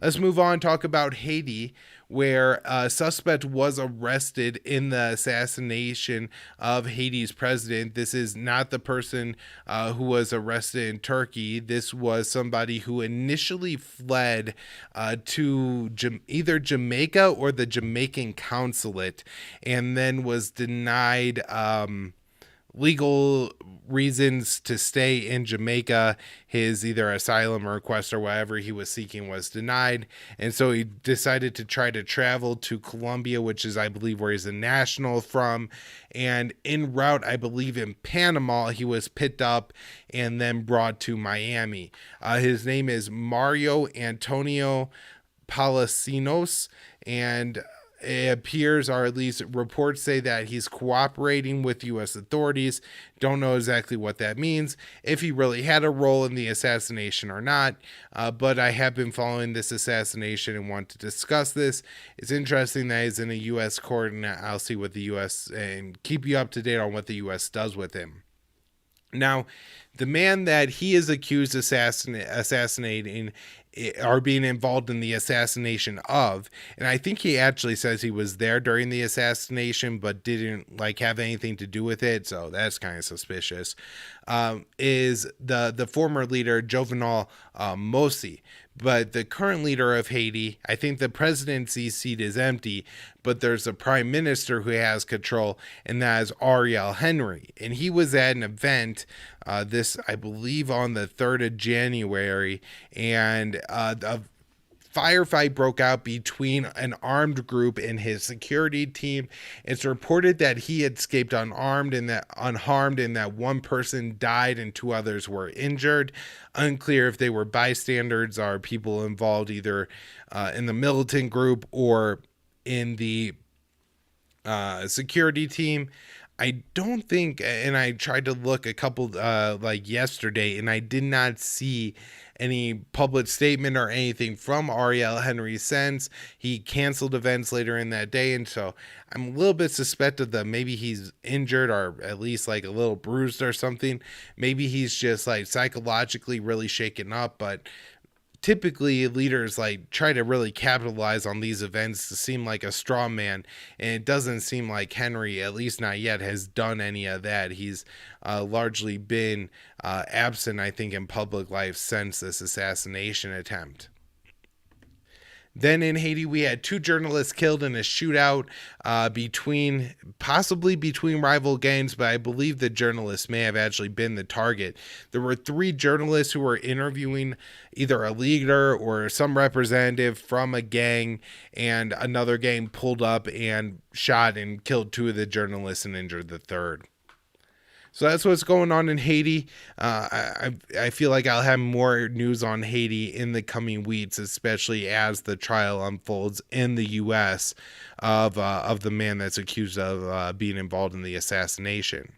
Let's move on, talk about Haiti, where a suspect was arrested in the assassination of Haiti's president. This is not the person who was arrested in Turkey. This was somebody who initially fled to either Jamaica or the Jamaican consulate, and then was denied legal reasons to stay in Jamaica. His either asylum request or whatever he was seeking was denied. And so he decided to try to travel to Colombia, which is, I believe, where he's a national from. And en route, I believe in Panama, he was picked up and then brought to Miami. His name is Mario Antonio Palacinos, and it appears, or at least reports say, that he's cooperating with U.S. authorities. Don't know exactly what that means, if he really had a role in the assassination or not, but I have been following this assassination and want to discuss this. It's interesting that he's in a U.S. court, and I'll see what the U.S. and keep you up to date on what the U.S. does with him. Now, the man that he is accused of assassinating are being involved in the assassination of, and I think he actually says he was there during the assassination but didn't have anything to do with it, so that's kind of suspicious, is the former leader Jovenel Moïse. But the current leader of Haiti, I think the presidency seat is empty, but there's a prime minister who has control, and that is Ariel Henry. And he was at an event, this, I believe, on the 3rd of January, and a firefight broke out between an armed group and his security team. It's reported that he escaped unharmed, and that one person died and 2 others were injured. Unclear if they were bystanders or people involved either in the militant group or in the security team. I don't think, and I tried to look a couple yesterday, and I did not see any public statement or anything from Ariel Henry since. He canceled events later in that day, and so I'm a little bit suspected that maybe he's injured or at least a little bruised or something. Maybe he's just psychologically really shaken up, but typically leaders try to really capitalize on these events to seem like a straw man, and it doesn't seem like Henry, at least not yet, has done any of that. He's largely been absent, I think, in public life since this assassination attempt. Then in Haiti, we had 2 journalists killed in a shootout possibly between rival gangs, but I believe the journalists may have actually been the target. There were 3 journalists who were interviewing either a leader or some representative from a gang, and another gang pulled up and shot and killed 2 of the journalists and injured the 3rd. So that's what's going on in Haiti. I feel like I'll have more news on Haiti in the coming weeks, especially as the trial unfolds in the U.S. of the man that's accused of being involved in the assassination.